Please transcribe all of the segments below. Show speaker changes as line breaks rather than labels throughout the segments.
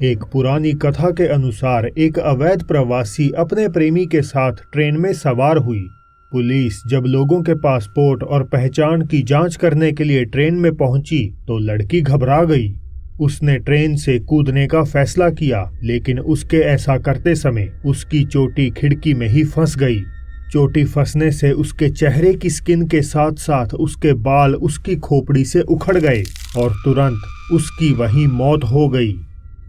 एक पुरानी कथा के अनुसार एक अवैध प्रवासी अपने प्रेमी के साथ ट्रेन में सवार हुई। पुलिस जब लोगों के पासपोर्ट और पहचान की जांच करने के लिए ट्रेन में पहुंची तो लड़की घबरा गई। उसने ट्रेन से कूदने का फैसला किया, लेकिन उसके ऐसा करते समय उसकी चोटी खिड़की में ही फंस गई। चोटी फंसने से उसके चेहरे की स्किन के साथ साथ उसके बाल उसकी खोपड़ी से उखड़ गए और तुरंत उसकी वहीं मौत हो गई।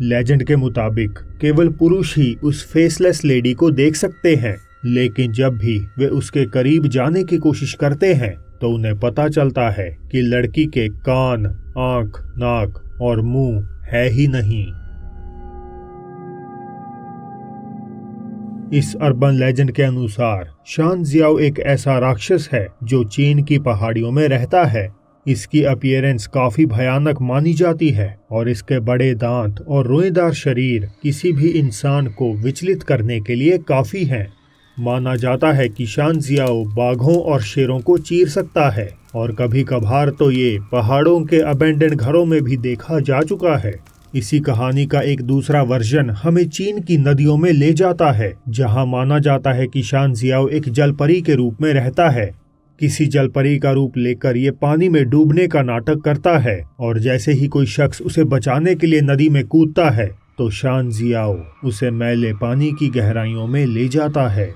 लेजेंड के मुताबिक केवल पुरुष ही उस फेसलेस लेडी को देख सकते हैं, लेकिन जब भी वे उसके करीब जाने की कोशिश करते हैं तो उन्हें पता चलता है कि लड़की के कान, आंख, नाक और मुंह है ही नहीं। इस अर्बन लेजेंड के अनुसार शान जियाओ एक ऐसा राक्षस है जो चीन की पहाड़ियों में रहता है। इसकी अपीयरेंस काफी भयानक मानी जाती है और इसके बड़े दांत और रोएदार शरीर किसी भी इंसान को विचलित करने के लिए काफी हैं। माना जाता है कि शान जियाओ बाघों और शेरों को चीर सकता है और कभी कभार तो ये पहाड़ों के अबेंडन घरों में भी देखा जा चुका है। इसी कहानी का एक दूसरा वर्जन हमें चीन की नदियों में ले जाता है, जहां माना जाता है कि शान जियाओ एक जलपरी के रूप में रहता है। किसी जलपरी का रूप लेकर ये पानी में डूबने का नाटक करता है और जैसे ही कोई शख्स उसे बचाने के लिए नदी में कूदता है तो शान जियाओ उसे मैले पानी की गहराइयों में ले जाता है।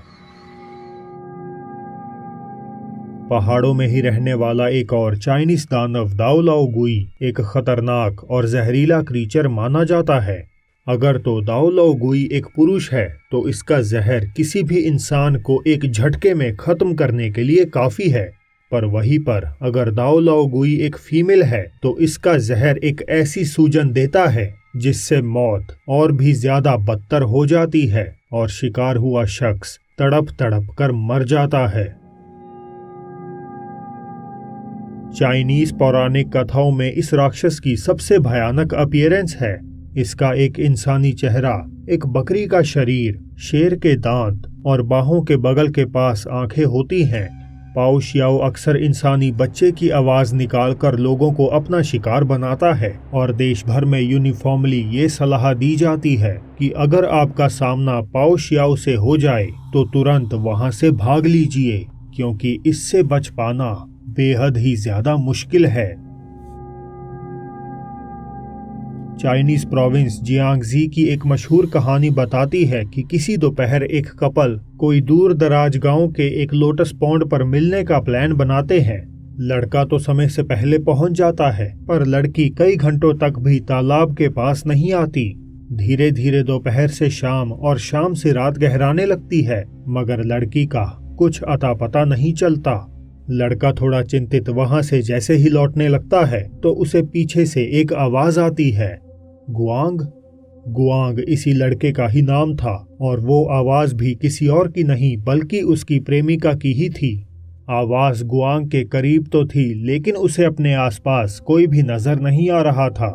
पहाड़ों में ही रहने वाला एक और चाइनीज दानव दाओ लाओ गुई एक खतरनाक और जहरीला क्रीचर माना जाता है। अगर तो दाओ लाओ गुई एक पुरुष है तो इसका जहर किसी भी इंसान को एक झटके में खत्म करने के लिए काफी है, पर वहीं पर अगर दाओ लाओ गुई एक फीमेल है तो इसका जहर एक ऐसी सूजन देता है जिससे मौत और भी ज्यादा बदतर हो जाती है और शिकार हुआ शख्स तड़प तड़प कर मर जाता है। चाइनीज पौराणिक कथाओं में इस राक्षस की सबसे भयानक अपीयरेंस है। इसका एक इंसानी चेहरा, एक बकरी का शरीर, शेर के दांत और बाहों के बगल के पास आंखें होती हैं। पाओ शियाओ अक्सर इंसानी बच्चे की आवाज निकालकर लोगों को अपना शिकार बनाता है और देश भर में यूनिफॉर्मली ये सलाह दी जाती है कि अगर आपका सामना पाओ शियाओ से हो जाए तो तुरंत वहां से भाग लीजिए, क्योंकि इससे बच पाना बेहद ही ज्यादा मुश्किल है। चाइनीज प्रोविंस जियांगजी की एक मशहूर कहानी बताती है कि किसी दोपहर एक कपल कोई दूर दराज गांव के एक लोटस पॉन्ड पर मिलने का प्लान बनाते हैं। लड़का तो समय से पहले पहुंच जाता है, पर लड़की कई घंटों तक भी तालाब के पास नहीं आती। धीरे धीरे दोपहर से शाम और शाम से रात गहराने लगती है, मगर लड़की का कुछ अता पता नहीं चलता। लड़का थोड़ा चिंतित वहां से जैसे ही लौटने लगता है तो उसे पीछे से एक आवाज आती है। गुआंग। गुआंग इसी लड़के का ही नाम था और वो आवाज भी किसी और की नहीं बल्कि उसकी प्रेमिका की ही थी। आवाज गुआंग के करीब तो थी, लेकिन उसे अपने आसपास कोई भी नजर नहीं आ रहा था।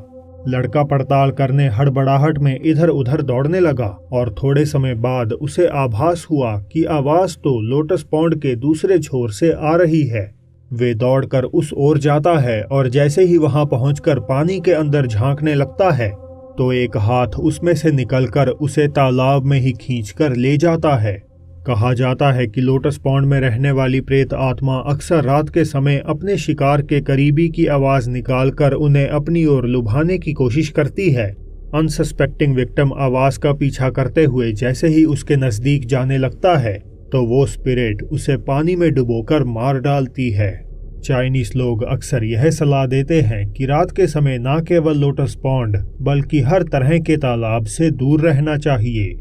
लड़का पड़ताल करने हड़बड़ाहट में इधर उधर दौड़ने लगा और थोड़े समय बाद उसे आभास हुआ कि आवाज तो लोटस पॉन्ड के दूसरे छोर से आ रही है। वे दौड़कर उस ओर जाता है और जैसे ही वहां पहुंचकर पानी के अंदर झांकने लगता है तो एक हाथ उसमें से निकलकर उसे तालाब में ही खींचकर ले जाता है। कहा जाता है कि लोटस पॉन्ड में रहने वाली प्रेत आत्मा अक्सर रात के समय अपने शिकार के करीबी की आवाज निकालकर उन्हें अपनी ओर लुभाने की कोशिश करती है। अनसस्पेक्टिंग विक्टिम आवाज का पीछा करते हुए जैसे ही उसके नजदीक जाने लगता है तो वो स्पिरिट उसे पानी में डुबोकर मार डालती है। चाइनीज लोग अक्सर यह सलाह देते हैं कि रात के समय न केवल लोटस पॉन्ड बल्कि हर तरह के तालाब से दूर रहना चाहिए।